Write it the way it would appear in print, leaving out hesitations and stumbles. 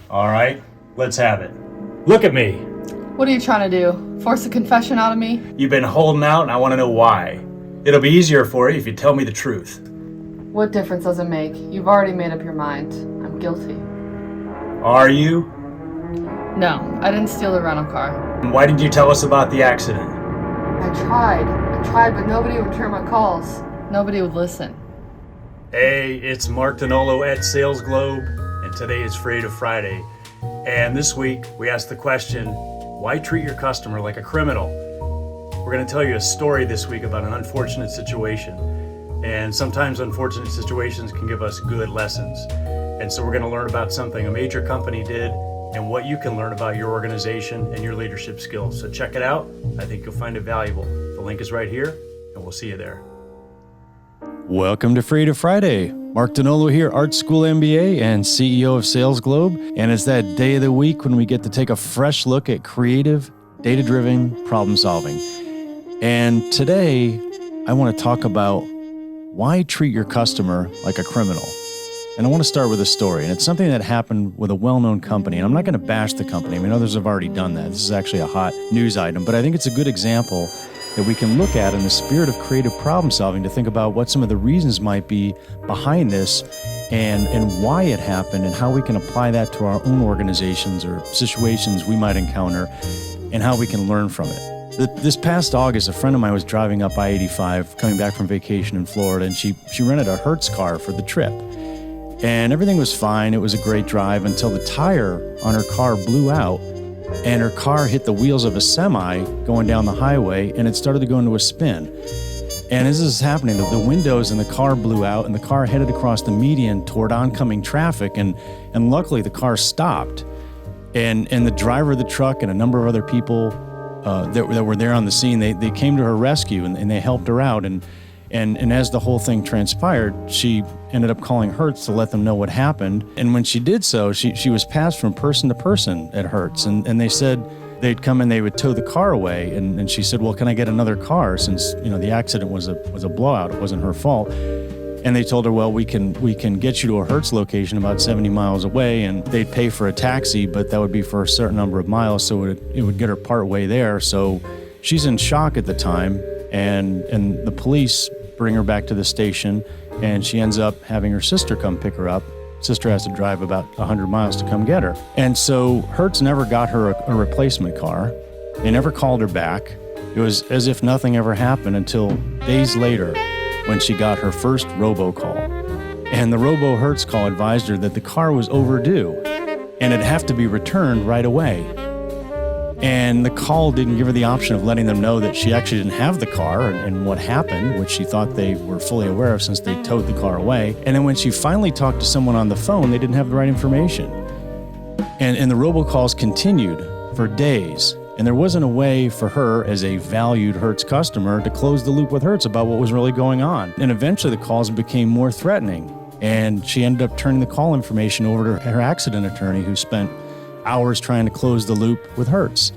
All right, let's have it. Look at me. What are you trying to do? Force a confession out of me? You've been holding out and I want to know why. It'll be easier for you if you tell me the truth. What difference does it make? You've already made up your mind. I'm guilty. Are you? No, I didn't steal the rental car. And why did you tell us about the accident? I tried, but nobody would return my calls. Nobody would listen. Hey, it's Mark Donolo at Sales Globe, and today is Freative Friday. And this week, we asked the question, why treat your customer like a criminal? We're going to tell you a story this week about an unfortunate situation. And sometimes unfortunate situations can give us good lessons. And so we're going to learn about something a major company did and what you can learn about your organization and your leadership skills. So check it out. I think you'll find it valuable. The link is right here, and we'll see you there. Welcome to Freative Friday. Mark Donolo here, Art School MBA and CEO of Sales Globe. And it's that day of the week when we get to take a fresh look at creative, data-driven problem solving. And today, I want to talk about why treat your customer like a criminal. And I want to start with a story. And it's something that happened with a well-known company. And I'm not going to bash the company. I mean, others have already done that. This is actually a hot news item. But I think it's a good example that we can look at in the spirit of creative problem solving to think about what some of the reasons might be behind this and why it happened and how we can apply that to our own organizations or situations we might encounter and how we can learn from it. This past August, a friend of mine was driving up I-85 coming back from vacation in Florida, and she rented a Hertz car for the trip. And everything was fine. It was a great drive until the tire on her car blew out and her car hit the wheels of a semi going down the highway, and it started to go into a spin. And as this is happening, the windows in the car blew out, and the car headed across the median toward oncoming traffic, and luckily the car stopped. And the driver of the truck and a number of other people that were there on the scene, they came to her rescue, and they helped her out. And as the whole thing transpired, she ended up calling Hertz to let them know what happened. And when she did so, she was passed from person to person at Hertz. And they said they'd come and they would tow the car away. And she said, well, can I get another car? Since, the accident was a blowout. It wasn't her fault. And they told her, well, we can get you to a Hertz location about 70 miles away, and they'd pay for a taxi, but that would be for a certain number of miles. So it would get her part way there. So she's in shock at the time. And the police bring her back to the station, and she ends up having her sister come pick her up. Sister has to drive about 100 miles to come get her. And so Hertz never got her a replacement car. They never called her back. It was as if nothing ever happened until days later when she got her first robocall. And the Hertz call advised her that the car was overdue and it'd have to be returned right away. And the call didn't give her the option of letting them know that she actually didn't have the car and what happened, which she thought they were fully aware of since they towed the car away. And then when she finally talked to someone on the phone, they didn't have the right information. And the robocalls continued for days. And there wasn't a way for her as a valued Hertz customer to close the loop with Hertz about what was really going on. And eventually the calls became more threatening. And she ended up turning the call information over to her accident attorney, who spent hours trying to close the loop with Hertz.